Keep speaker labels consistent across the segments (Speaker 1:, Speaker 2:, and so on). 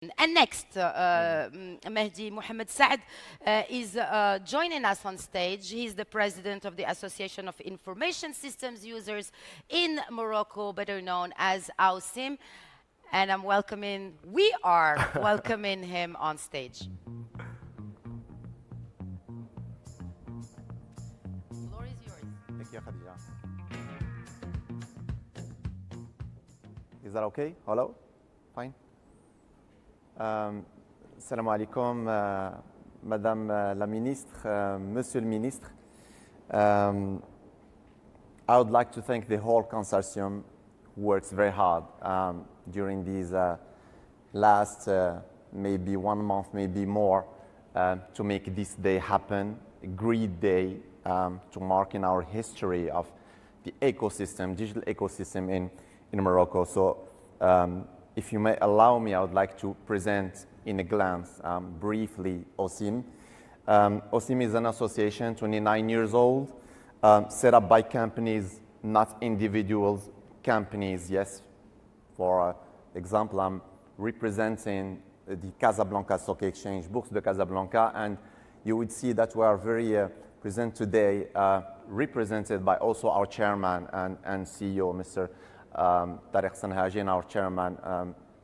Speaker 1: And next, Mehdi Mohammed Saad is joining us on stage. He's the president of the Association of Information Systems Users in Morocco, better known as AUSIM. And we are welcoming him on stage. The floor is yours.
Speaker 2: Thank you, Khadija. Is that okay? Hello? Fine? Salam alaikum, Madame la Ministre, Monsieur le Ministre. I would like to thank the whole consortium who works very hard during these last maybe 1 month, maybe more, to make this day happen, a great day to mark in our history of the ecosystem, digital ecosystem in Morocco. So if you may allow me, I would like to present in a glance briefly AUSIM. AUSIM is an association, 29 years old, set up by companies, not individuals. Companies, yes. For example, I'm representing the Casablanca Stock Exchange, Bourse de Casablanca, and you would see that we are very present today, represented by also our chairman and CEO, Mr. Tariq Sanhaji, and our chairman,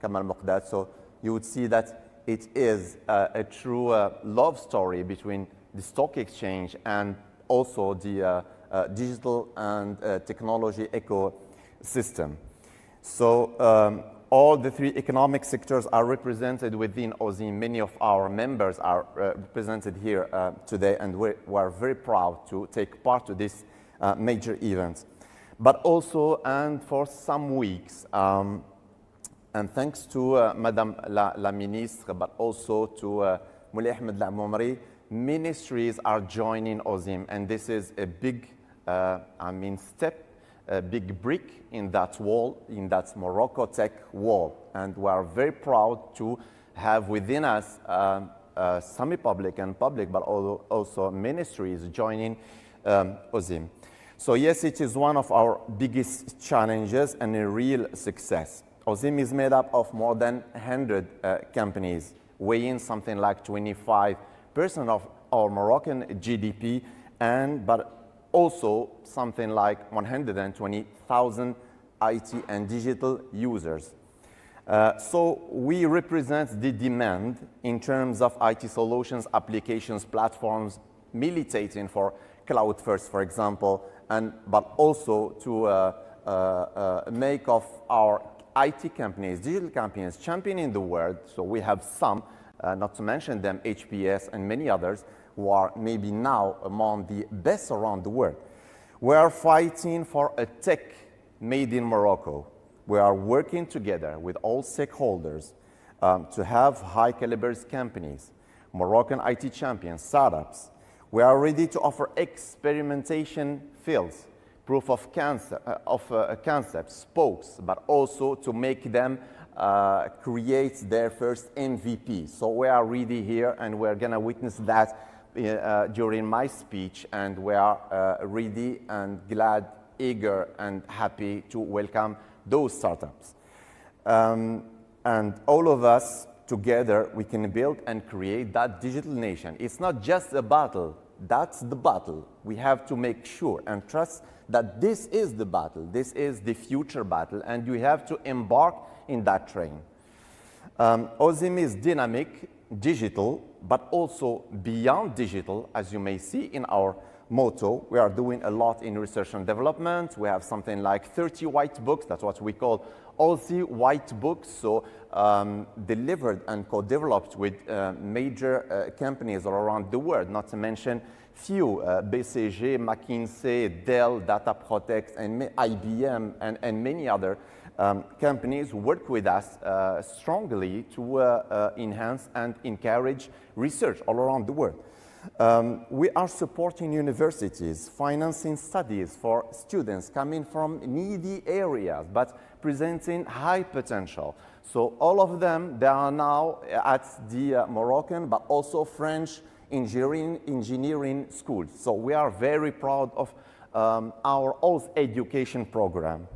Speaker 2: Kamal Muqdad. So you would see that it is a true love story between the stock exchange and also the digital and technology ecosystem. So all the three economic sectors are represented within AUSIM. Many of our members are represented here today, and we are very proud to take part to this major event. But also, and for some weeks, and thanks to Madame la Ministre, but also to Moulay Ahmed Al-Moumri, ministries are joining AUSIM, and this is a big, step, a big brick in that wall, in that MoroccoTech wall. And we are very proud to have within us semi-public and public, but also ministries joining AUSIM. So yes, it is one of our biggest challenges and a real success. AUSIM is made up of more than 100 companies, weighing something like 25% of our Moroccan GDP, but also something like 120,000 IT and digital users. So we represent the demand in terms of IT solutions, applications, platforms, militating for cloud first, for example, but also to make of our IT companies, digital companies, championing the world. So we have some, not to mention them, HPS and many others, who are maybe now among the best around the world. We are fighting for a tech made in Morocco. We are working together with all stakeholders to have high caliber companies, Moroccan IT champions, startups. We are ready to offer experimentation fields, proof of concepts, spokes, but also to make them create their first MVP. So we are ready here, and we're going to witness that during my speech, and we are ready and glad, eager, and happy to welcome those startups. And all of us together, we can build and create that digital nation. It's not just a battle. That's the battle. We have to make sure and trust that this is the battle. This is the future battle, and we have to embark in that train. AUSIM is dynamic, digital, but also beyond digital, as you may see in our motto. We are doing a lot in research and development. We have something like 30 white books. That's what we call AUSI white books. So delivered and co-developed with major companies all around the world, not to mention few, BCG, McKinsey, Dell, Data Protect, and IBM, and many other companies who work with us strongly to enhance and encourage research all around the world. We are supporting universities, financing studies for students coming from needy areas, but presenting high potential. So all of them, they are now at the Moroccan, but also French engineering schools. So we are very proud of our oath education program.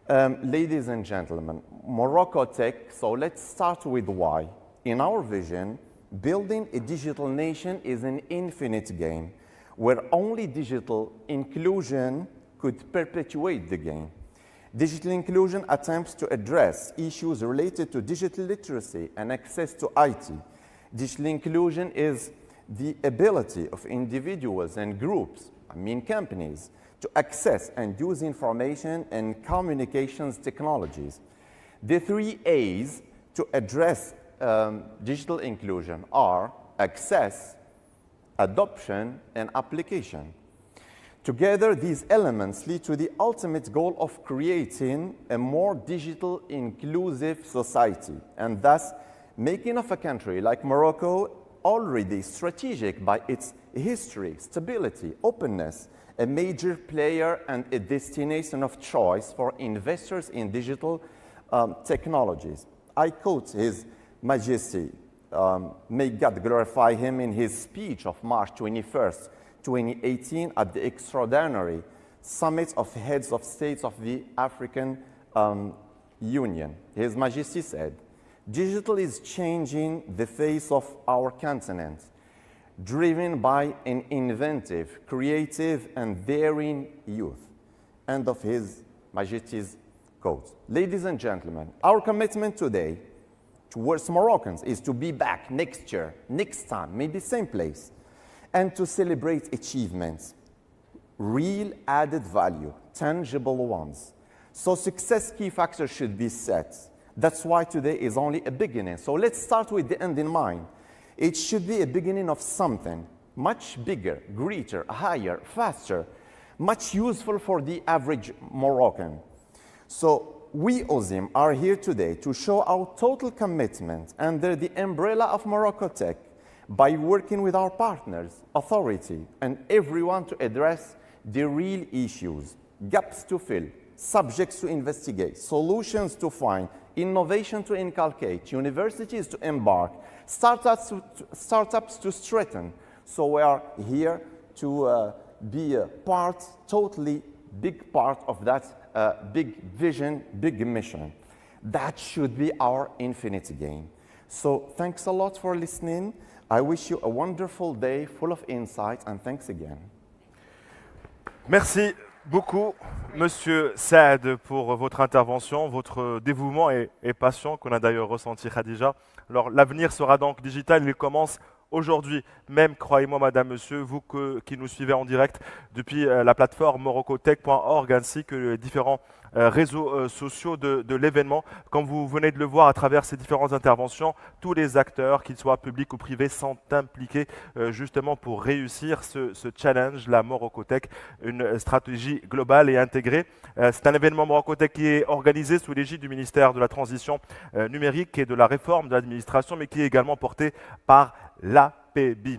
Speaker 2: Ladies and gentlemen, MoroccoTech, so let's start with why. In our vision, building a digital nation is an infinite game where only digital inclusion could perpetuate the game. Digital inclusion attempts to address issues related to digital literacy and access to IT. Digital inclusion is the ability of individuals and groups, companies, to access and use information and communications technologies. The 3 A's to address digital inclusion are access, adoption, and application. Together, these elements lead to the ultimate goal of creating a more digital inclusive society, and thus making of a country like Morocco already strategic by its history, stability, openness, a major player and a destination of choice for investors in digital technologies. I quote His Majesty, may God glorify him, in his speech of March 21st, 2018 at the extraordinary Summit of Heads of States of the African Union. His Majesty said, "Digital is changing the face of our continent, driven by an inventive, creative, and daring youth." End of His Majesty's quote. Ladies and gentlemen, our commitment today towards Moroccans is to be back next year, next time, maybe same place, and to celebrate achievements, real added value, tangible ones. So success key factors should be set. That's why today is only a beginning. So let's start with the end in mind. It should be a beginning of something much bigger, greater, higher, faster, much useful for the average Moroccan. So we, OZIM, are here today to show our total commitment under the umbrella of MoroccoTech by working with our partners, authority, and everyone to address the real issues, gaps to fill, subjects to investigate, solutions to find, innovation to inculcate, universities to embark, startups to strengthen. So we are here to be a part, totally big part of that big vision, big mission. That should be our infinite game. So thanks a lot for listening. I wish you a wonderful day full of insight, and thanks again.
Speaker 3: Merci beaucoup, Monsieur Saad, pour votre intervention, votre dévouement et passion qu'on a d'ailleurs ressenti, Khadija. Alors, l'avenir sera donc digital, il commence aujourd'hui même, croyez-moi, madame, monsieur, vous qui nous suivez en direct depuis la plateforme MoroccoTech.org ainsi que les différents réseaux sociaux de l'événement. Comme vous venez de le voir à travers ces différentes interventions, tous les acteurs, qu'ils soient publics ou privés, sont impliqués justement pour réussir ce challenge, la MoroccoTech, une stratégie globale et intégrée. C'est un événement MoroccoTech qui est organisé sous l'égide du ministère de la Transition numérique et de la réforme de l'administration, mais qui est également porté par l'APB.